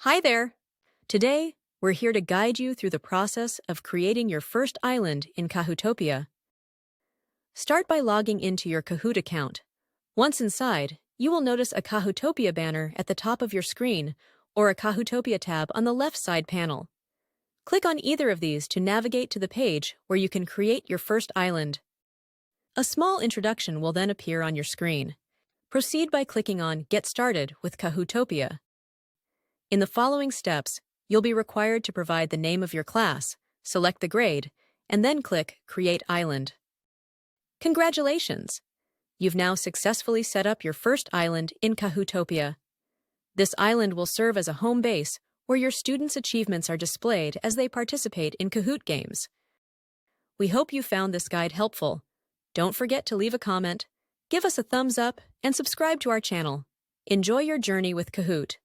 Hi there! Today, we're here to guide you through the process of creating your first island in Kahootopia. Start by logging into your Kahoot account. Once inside, you will notice a Kahootopia banner at the top of your screen or a Kahootopia tab on the left side panel. Click on either of these to navigate to the page where you can create your first island. A small introduction will then appear on your screen. Proceed by clicking on Get Started with Kahootopia. In the following steps, you'll be required to provide the name of your class, select the grade, and then click Create Island. Congratulations! You've now successfully set up your first island in Kahootopia. This island will serve as a home base where your students' achievements are displayed as they participate in Kahoot games. We hope you found this guide helpful. Don't forget to leave a comment, give us a thumbs up, and subscribe to our channel. Enjoy your journey with Kahoot!